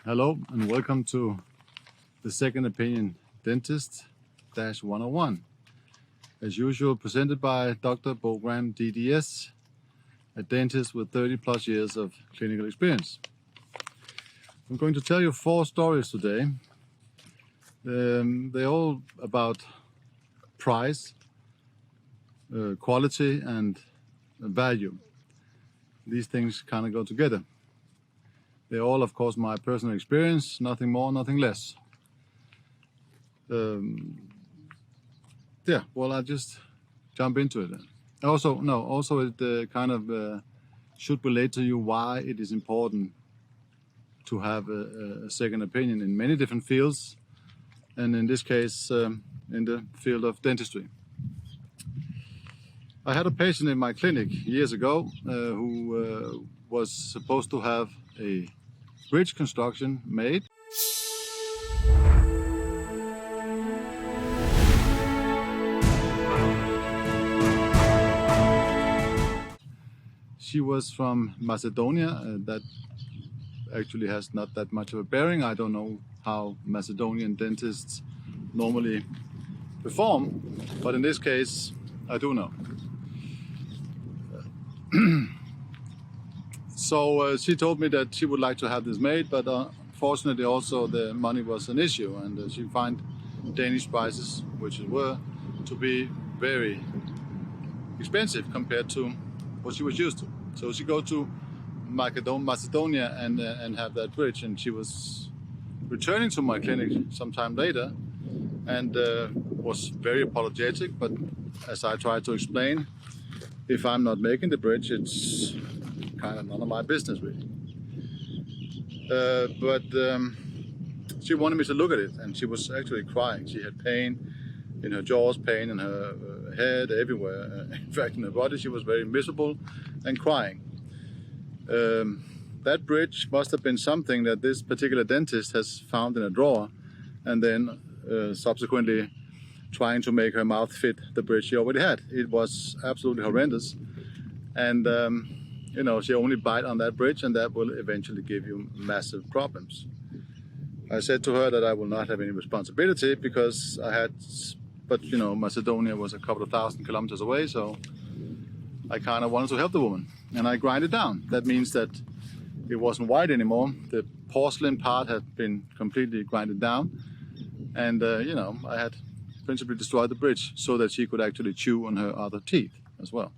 Hello and welcome to the Second Opinion Dentist -101. As usual, presented by Dr. Bo Graham, DDS, a dentist with 30 plus years of clinical experience. I'm going to tell you 4 stories today. They're all about price, quality and value. These things kind of go together. They're all, of course, my personal experience, nothing more, nothing less. Yeah, well, I'll just jump into it. Also it kind of should relate to you why it is important to have a second opinion in many different fields, and in this case, in the field of dentistry. I had a patient in my clinic years ago who was supposed to have a bridge construction made. She was from Macedonia. That actually has not that much of a bearing. I don't know how Macedonian dentists normally perform, but in this case, I do know. So she told me that she would like to have this made, but unfortunately also the money was an issue, and she found Danish prices, which were to be very expensive compared to what she was used to. So she go to Macedonia and have that bridge, and she was returning to my clinic sometime later and was very apologetic, but as I tried to explain, if I'm not making the bridge, it's kind of none of my business really. But she wanted me to look at it, and she was actually crying. She had pain in her jaws, pain in her head, everywhere. In fact, in her body, she was very miserable and crying. That bridge must have been something that this particular dentist has found in a drawer, and then subsequently trying to make her mouth fit the bridge she already had. It was absolutely horrendous, and you know, she only bite on that bridge, and that will eventually give you massive problems. I said to her that I will not have any responsibility because but you know, Macedonia was a couple of thousand kilometers away, so I kind of wanted to help the woman, and I grind it down. That means that it wasn't white anymore. The porcelain part had been completely grinded down, and you know, I had principally destroyed the bridge so that she could actually chew on her other teeth as well.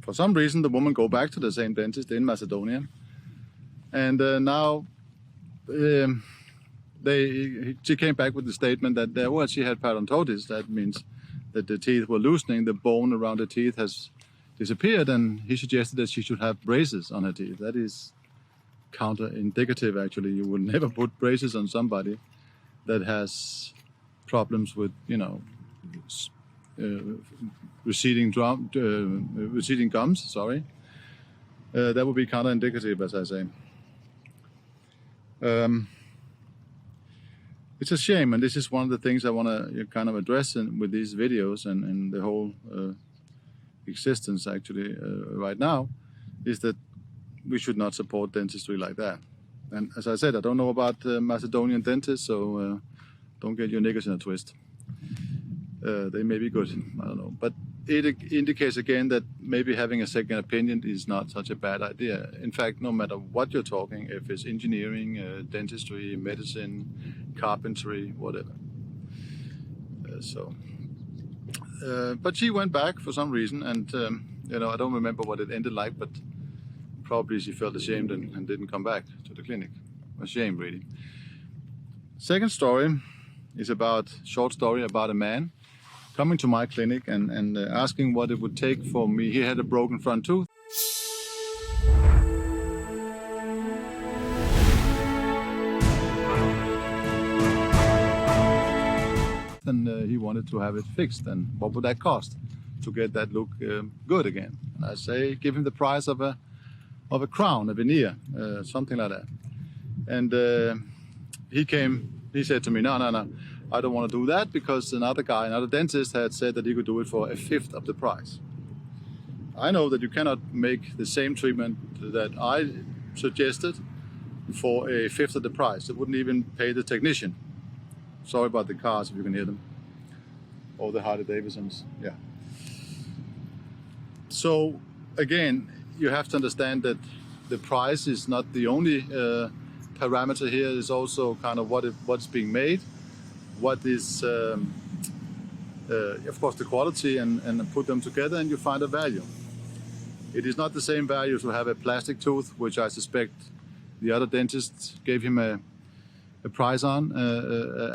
For some reason, the woman go back to the same dentist in Macedonia, and now she came back with the statement that well, she had parodontitis. That means that the teeth were loosening, the bone around the teeth has disappeared, and he suggested that she should have braces on her teeth. That is counter-indicative, actually. You would never put braces on somebody that has problems with, you know, receding gums, sorry. That would be counter-indicative, as I say. It's a shame, and this is one of the things I want to kind of address with these videos and the whole existence actually right now, is that we should not support dentistry like that. And as I said, I don't know about Macedonian dentists, so don't get your knickers in a twist. They may be good, I don't know. But it indicates again that maybe having a second opinion is not such a bad idea. In fact, no matter what you're talking, if it's engineering, dentistry, medicine, carpentry, whatever. But she went back for some reason, and you know, I don't remember what it ended like, but probably she felt ashamed and didn't come back to the clinic. A shame, really. Second story is short story about a man coming to my clinic and asking what it would take for me. He had a broken front tooth. And he wanted to have it fixed, and what would that cost to get that look good again? And I say, give him the price of a crown, a veneer, something like that. And he said to me, no, I don't want to do that, because another dentist had said that he could do it for 1/5 of the price. I know that you cannot make the same treatment that I suggested for a fifth of the price. They wouldn't even pay the technician. Sorry about the cars if you can hear them. Or the Harley Davidsons, yeah. So again, you have to understand that the price is not the only parameter here. It's also kind of what's being made, what is, of course, the quality, and put them together and you find a value. It is not the same value to have a plastic tooth, which I suspect the other dentists gave him a price on,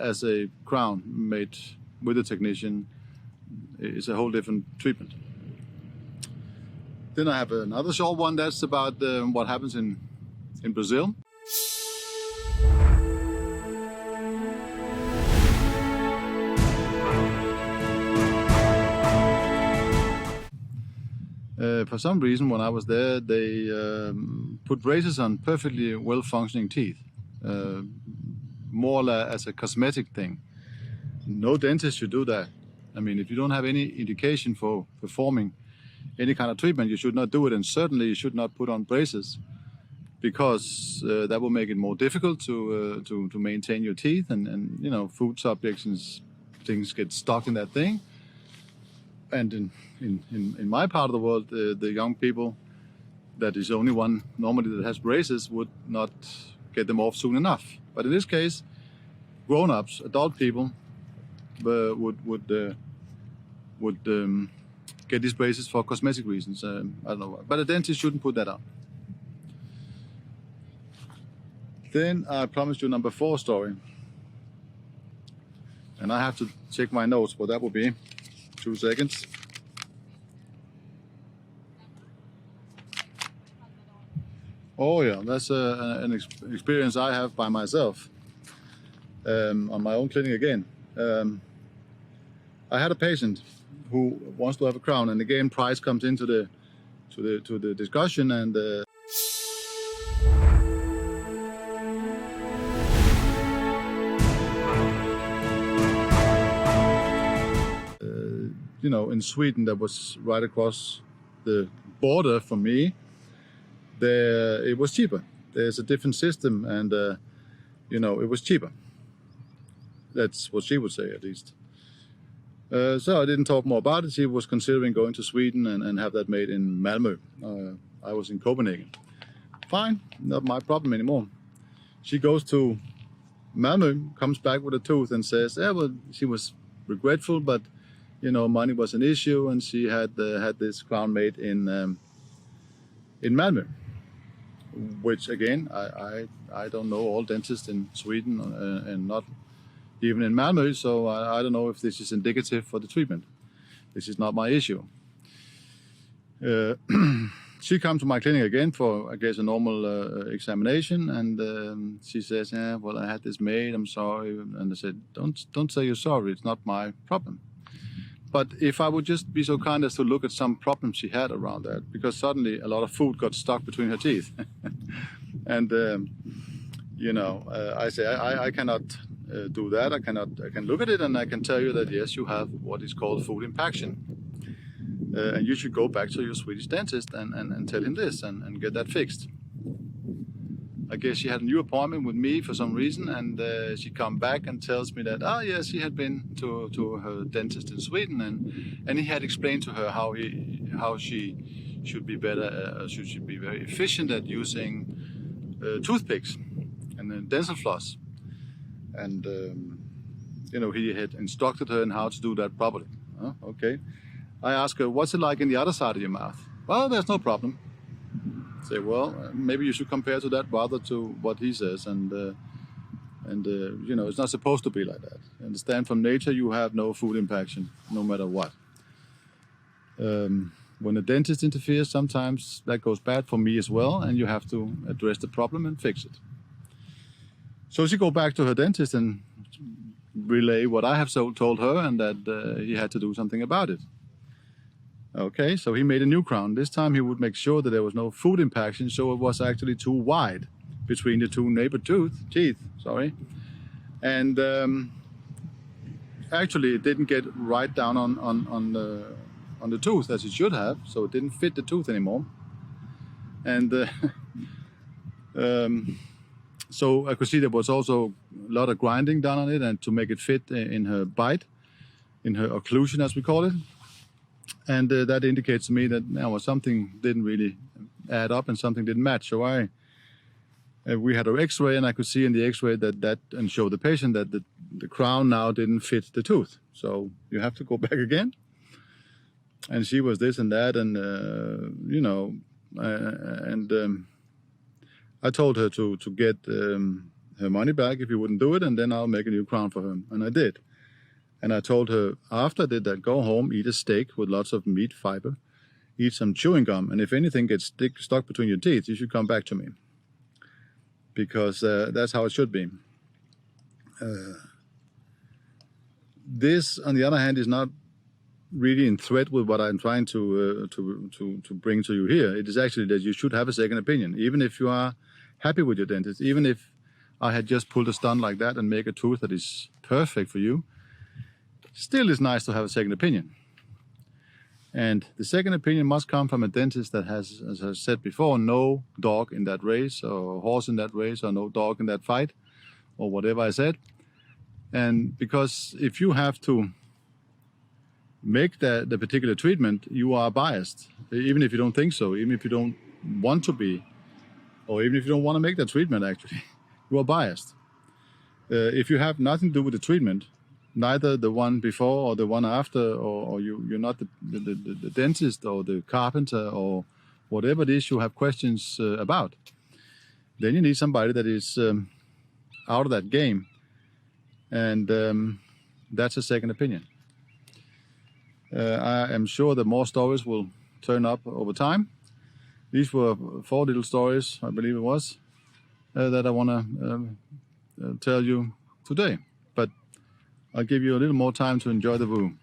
as a crown made with a technician. It's a whole different treatment. Then I have another short one that's about what happens in Brazil. For some reason, when I was there, they put braces on perfectly well-functioning teeth, more or less as a cosmetic thing. No dentist should do that. I mean, if you don't have any indication for performing any kind of treatment, you should not do it, and certainly you should not put on braces, because that will make it more difficult to maintain your teeth, and you know, food subjects and things get stuck in that thing. And in my part of the world, the young people, that is the only one normally that has braces, would not get them off soon enough. But in this case, grown-ups, adult people, would get these braces for cosmetic reasons. I don't know, but a dentist shouldn't put that on. Then I promised you number 4 story, and I have to check my notes what that will be. 2 seconds. Oh yeah, that's an experience I have by myself, on my own clinic again. I had a patient who wants to have a crown, and again price comes into the discussion, and you know, in Sweden, that was right across the border from me, there it was cheaper. There's a different system, and you know, it was cheaper. That's what she would say, at least. So I didn't talk more about it. She was considering going to Sweden and have that made in Malmö. I was in Copenhagen. Fine, not my problem anymore. She goes to Malmö, comes back with a tooth and says, yeah, well, she was regretful, but you know, money was an issue, and she had this crown made in Malmö. Which again, I don't know all dentists in Sweden, and not even in Malmö, so I don't know if this is indicative for the treatment. This is not my issue. She comes to my clinic again for, I guess, a normal examination, and she says, yeah, well, I had this made, I'm sorry. And I said, don't say you're sorry, it's not my problem. But if I would just be so kind as to look at some problems she had around that, because suddenly a lot of food got stuck between her teeth. And, you know, I say, I cannot do that. I can look at it and I can tell you that, yes, you have what is called food impaction. And you should go back to your Swedish dentist and tell him this and get that fixed. I guess she had a new appointment with me for some reason, and she come back and tells me that, yes, she had been to her dentist in Sweden, and he had explained to her how she should be better, should be very efficient at using toothpicks and dental floss, and you know, he had instructed her in how to do that properly. Okay. I asked her, what's it like in the other side of your mouth? Well, there's no problem. Say, well, maybe you should compare to that rather to what he says, and you know, it's not supposed to be like that. Understand, from nature you have no food impaction, no matter what. When a dentist interferes, sometimes that goes bad for me as well, and you have to address the problem and fix it. So she go back to her dentist and relay what I have told her, and that he had to do something about it. Okay, so he made a new crown. This time he would make sure that there was no food impaction, so it was actually too wide between the two neighbor teeth. And actually it didn't get right down on the tooth as it should have, so it didn't fit the tooth anymore. And So I could see there was also a lot of grinding done on it, and to make it fit in her bite, in her occlusion as we call it. And that indicates to me that something didn't really add up and something didn't match. So we had our X-ray, and I could see in the X-ray and show the patient that the crown now didn't fit the tooth. So you have to go back again. And she was this and that, and I told her to get her money back if he wouldn't do it, and then I'll make a new crown for her, and I did. And I told her after I did that, go home, eat a steak with lots of meat fiber, eat some chewing gum, and if anything gets stuck between your teeth, you should come back to me, because that's how it should be. This, on the other hand, is not really in threat with what I'm trying to bring to you here. It is actually that you should have a second opinion, even if you are happy with your dentist. Even if I had just pulled a stunt like that and make a tooth that is perfect for you, still it's nice to have a second opinion. And the second opinion must come from a dentist that has, as I said before, no dog in that race, or horse in that race, or no dog in that fight, or whatever I said. And because if you have to make the particular treatment, you are biased, even if you don't think so, even if you don't want to be, or even if you don't want to make that treatment, actually, you are biased. If you have nothing to do with the treatment, neither the one before or the one after, or you're not the dentist or the carpenter or whatever it is you have questions about, then you need somebody that is out of that game, and that's a second opinion. I am sure that more stories will turn up over time. These were 4 little stories, I believe it was, that I want to tell you today. But I'll give you a little more time to enjoy the view.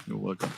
You're welcome.